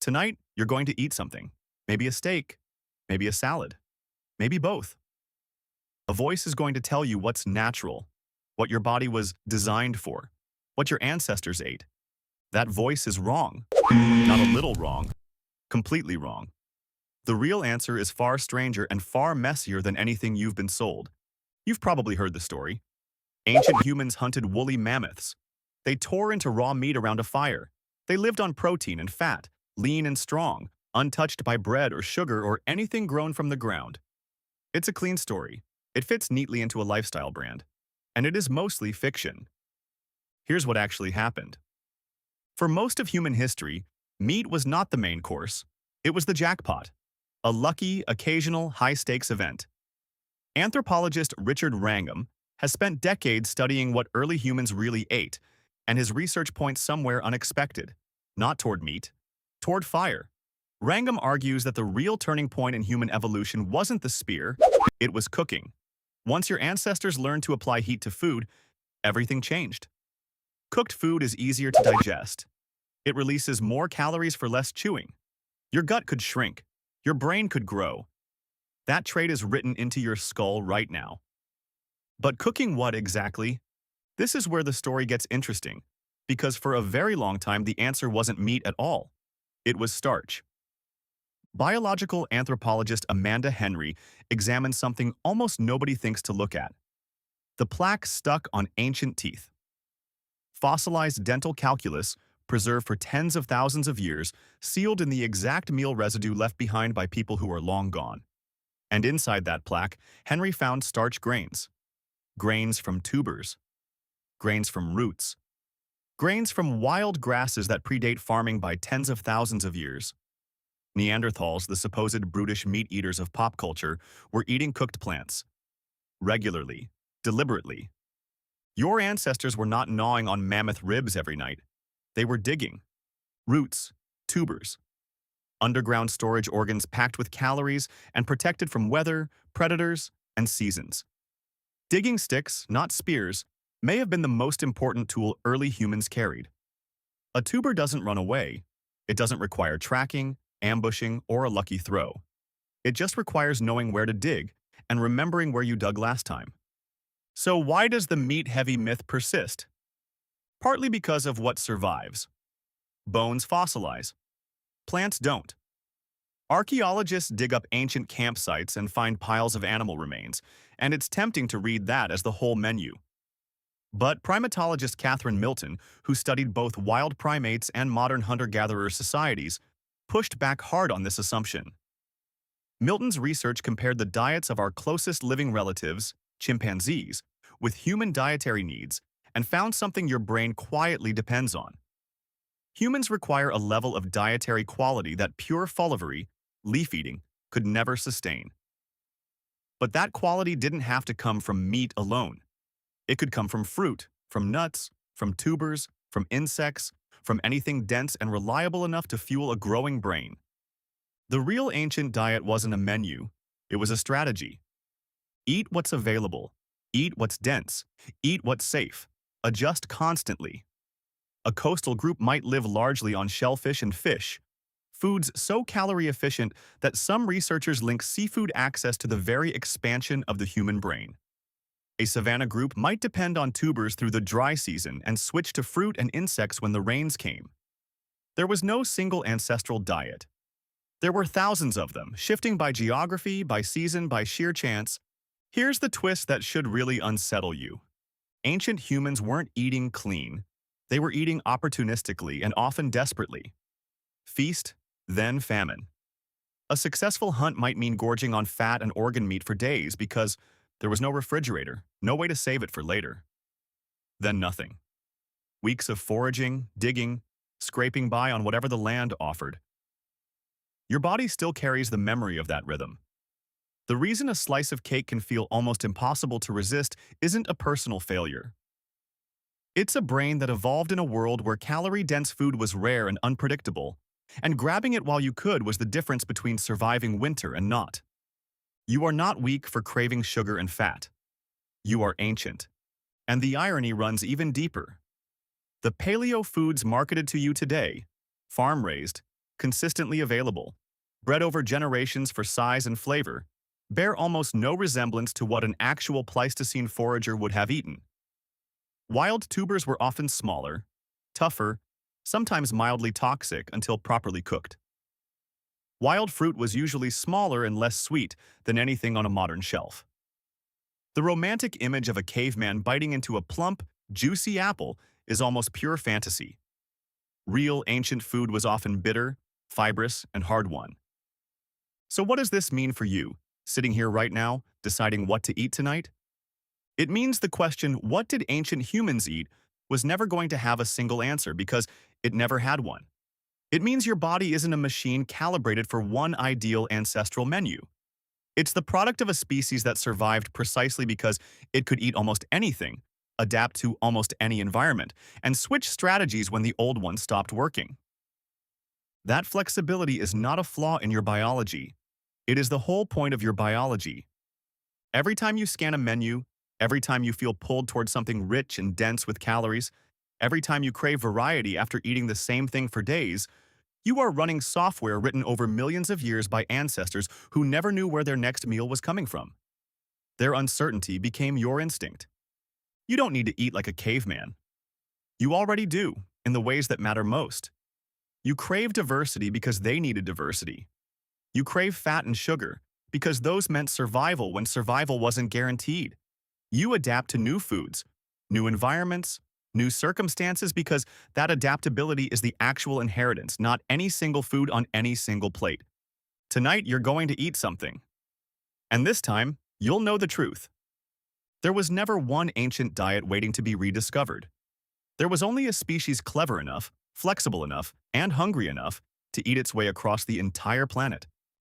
Tonight, you're going to eat something. Maybe a steak, maybe a salad, maybe both. A voice is going to tell you what's natural, what your body was designed for, what your ancestors ate. That voice is wrong. Not a little wrong, completely wrong. The real answer is far stranger and far messier than anything you've been sold. You've probably heard the story. Ancient humans hunted woolly mammoths. They tore into raw meat around a fire. They lived on protein and fat, lean and strong, untouched by bread or sugar or anything grown from the ground. It's a clean story. It fits neatly into a lifestyle brand. And it is mostly fiction. Here's what actually happened. For most of human history, meat was not the main course. It was the jackpot, a lucky, occasional, high-stakes event. Anthropologist Richard Wrangham has spent decades studying what early humans really ate, and his research points somewhere unexpected, not toward meat, toward fire. Wrangham argues that the real turning point in human evolution wasn't the spear, it was cooking. Once your ancestors learned to apply heat to food, everything changed. Cooked food is easier to digest. It releases more calories for less chewing. Your gut could shrink. Your brain could grow. That trait is written into your skull right now. But cooking what exactly? This is where the story gets interesting, because for a very long time the answer wasn't meat at all. It was starch. Biological anthropologist Amanda Henry examines something almost nobody thinks to look at: the plaque stuck on ancient teeth. Fossilized dental calculus, preserved for tens of thousands of years, sealed in the exact meal residue left behind by people who are long gone. And inside that plaque, Henry found starch grains. Grains from tubers. Grains from roots. Grains from wild grasses that predate farming by tens of thousands of years. Neanderthals, the supposed brutish meat-eaters of pop culture, were eating cooked plants. Regularly. Deliberately. Your ancestors were not gnawing on mammoth ribs every night. They were digging. Roots, tubers. Underground storage organs packed with calories and protected from weather, predators, and seasons. Digging sticks, not spears, may have been the most important tool early humans carried. A tuber doesn't run away. It doesn't require tracking, ambushing, or a lucky throw. It just requires knowing where to dig and remembering where you dug last time. So why does the meat-heavy myth persist? Partly because of what survives. Bones fossilize. Plants don't. Archaeologists dig up ancient campsites and find piles of animal remains, and it's tempting to read that as the whole menu. But primatologist Catherine Milton, who studied both wild primates and modern hunter-gatherer societies, pushed back hard on this assumption. Milton's research compared the diets of our closest living relatives, chimpanzees, with human dietary needs, and found something your brain quietly depends on. Humans require a level of dietary quality that pure folivory, leaf eating, could never sustain. But that quality didn't have to come from meat alone. It could come from fruit, from nuts, from tubers, from insects, from anything dense and reliable enough to fuel a growing brain. The real ancient diet wasn't a menu, it was a strategy. Eat what's available, eat what's dense, eat what's safe, adjust constantly. A coastal group might live largely on shellfish and fish, foods so calorie efficient that some researchers link seafood access to the very expansion of the human brain. A savanna group might depend on tubers through the dry season and switch to fruit and insects when the rains came. There was no single ancestral diet. There were thousands of them, shifting by geography, by season, by sheer chance. Here's the twist that should really unsettle you. Ancient humans weren't eating clean. They were eating opportunistically and often desperately. Feast, then famine. A successful hunt might mean gorging on fat and organ meat for days because there was no refrigerator, no way to save it for later. Then nothing. Weeks of foraging, digging, scraping by on whatever the land offered. Your body still carries the memory of that rhythm. The reason a slice of cake can feel almost impossible to resist isn't a personal failure. It's a brain that evolved in a world where calorie-dense food was rare and unpredictable, and grabbing it while you could was the difference between surviving winter and not. You are not weak for craving sugar and fat. You are ancient. And the irony runs even deeper. The paleo foods marketed to you today, farm-raised, consistently available, bred over generations for size and flavor, bear almost no resemblance to what an actual Pleistocene forager would have eaten. Wild tubers were often smaller, tougher, sometimes mildly toxic until properly cooked. Wild fruit was usually smaller and less sweet than anything on a modern shelf. The romantic image of a caveman biting into a plump, juicy apple is almost pure fantasy. Real ancient food was often bitter, fibrous, and hard-won. So what does this mean for you, sitting here right now, deciding what to eat tonight? It means the question, what did ancient humans eat, was never going to have a single answer because it never had one. It means your body isn't a machine calibrated for one ideal ancestral menu. It's the product of a species that survived precisely because it could eat almost anything, adapt to almost any environment, and switch strategies when the old ones stopped working. That flexibility is not a flaw in your biology. It is the whole point of your biology. Every time you scan a menu, every time you feel pulled towards something rich and dense with calories, every time you crave variety after eating the same thing for days, you are running software written over millions of years by ancestors who never knew where their next meal was coming from. Their uncertainty became your instinct. You don't need to eat like a caveman. You already do, in the ways that matter most. You crave diversity because they needed diversity. You crave fat and sugar because those meant survival when survival wasn't guaranteed. You adapt to new foods, new environments, new circumstances because that adaptability is the actual inheritance, not any single food on any single plate. Tonight, you're going to eat something. And this time, you'll know the truth. There was never one ancient diet waiting to be rediscovered. There was only a species clever enough, flexible enough, and hungry enough to eat its way across the entire planet.